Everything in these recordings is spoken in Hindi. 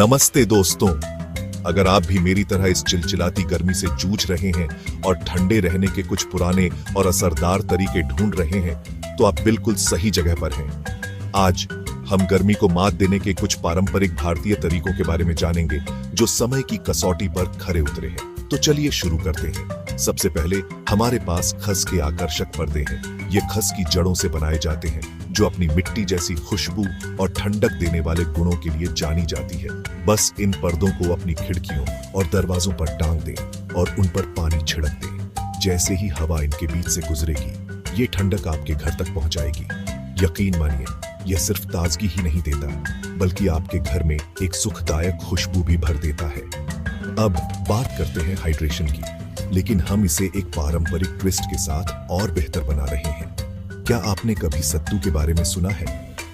नमस्ते दोस्तों, अगर आप भी मेरी तरह इस चिलचिलाती गर्मी से जूझ रहे हैं और ठंडे रहने के कुछ पुराने और असरदार तरीके ढूंढ रहे हैं तो आप बिल्कुल सही जगह पर हैं। आज हम गर्मी को मात देने के कुछ पारंपरिक भारतीय तरीकों के बारे में जानेंगे जो समय की कसौटी पर खरे उतरे हैं। तो चलिए शुरू करते हैं। सबसे पहले हमारे पास खस के आकर्षक पर्दे हैं। ये खस की जड़ों से बनाए जाते हैं जो अपनी मिट्टी जैसी खुशबू और ठंडक देने वाले गुणों के लिए जानी जाती है। बस इन पर्दों को अपनी खिड़कियों और दरवाजों पर टांग दें और उन पर पानी छिड़क दें। जैसे ही हवा इनके बीच से गुजरेगी, ये ठंडक आपके घर तक पहुंचाएगी। यकीन मानिए, यह सिर्फ ताजगी ही नहीं देता बल्कि आपके घर में एक सुखदायक खुशबू भी भर देता है। अब बात करते हैं हाइड्रेशन की, लेकिन हम इसे एक पारंपरिक ट्विस्ट के साथ और बेहतर बना रहे हैं। क्या आपने कभी सत्तू के बारे में सुना है?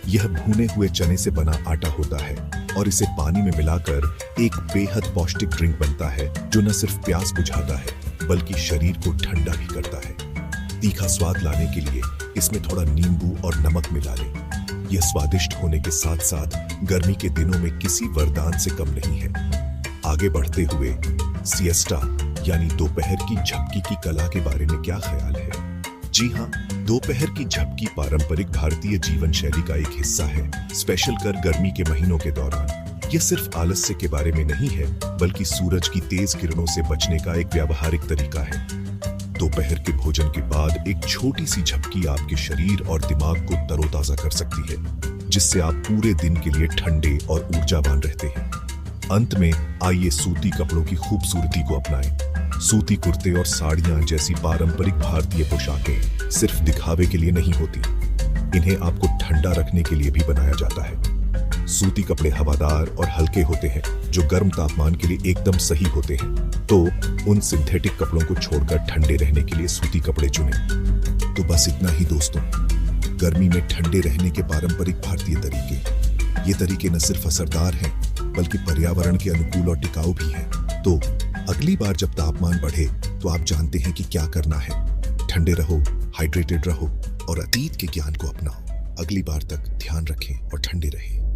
यह भुने हुए चने से बना आटा होता है और इसे पानी में मिलाकर एक बेहद पौष्टिक ड्रिंक बनता है जो न सिर्फ प्यास बुझाता है बल्कि शरीर को ठंडा भी करता है। तीखा स्वाद लाने के लिए इसमें थोड़ा नींबू और नमक मिला लें। यह स्वादिष्ट होने के साथ साथ गर्मी के दिनों में किसी वरदान से कम नहीं है। आगे बढ़ते हुए सिएस्टा यानी दोपहर की झपकी की कला के बारे में क्या ख्याल है? जी हाँ, दोपहर की झपकी पारंपरिक भारतीय जीवन शैली का एक हिस्सा है, स्पेशल कर गर्मी के महीनों के दौरान। यह सिर्फ आलस्य के बारे में नहीं है बल्कि सूरज की तेज किरणों से बचने का एक व्यावहारिक तरीका है। दोपहर के भोजन के बाद एक छोटी सी झपकी आपके शरीर और दिमाग को तरोताजा कर सकती है, जिससे आप पूरे दिन के लिए ठंडे और ऊर्जावान रहते हैं। अंत में आइए सूती कपड़ों की खूबसूरती को अपनाएं। सूती कुर्ते और साड़ियां जैसी पारंपरिक भारतीय पोशाकें सिर्फ दिखावे के लिए नहीं होती, इन्हें आपको ठंडा रखने के लिए भी बनाया जाता है। सूती कपड़े हवादार और हल्के होते हैं जो गर्म तापमान के लिए एकदम सही होते हैं, तो उन सिंथेटिक कपड़ों को छोड़कर ठंडे रहने के लिए सूती कपड़े चुनें। तो बस इतना ही दोस्तों, गर्मी में ठंडे रहने के पारंपरिक भारतीय तरीके। ये तरीके न सिर्फ असरदार हैं बल्कि पर्यावरण के अनुकूल और टिकाऊ भी हैं। तो अगली बार जब तापमान बढ़े तो आप जानते हैं कि क्या करना है। ठंडे रहो, हाइड्रेटेड रहो और अतीत के ज्ञान को अपनाओ। अगली बार तक ध्यान रखें और ठंडे रहें।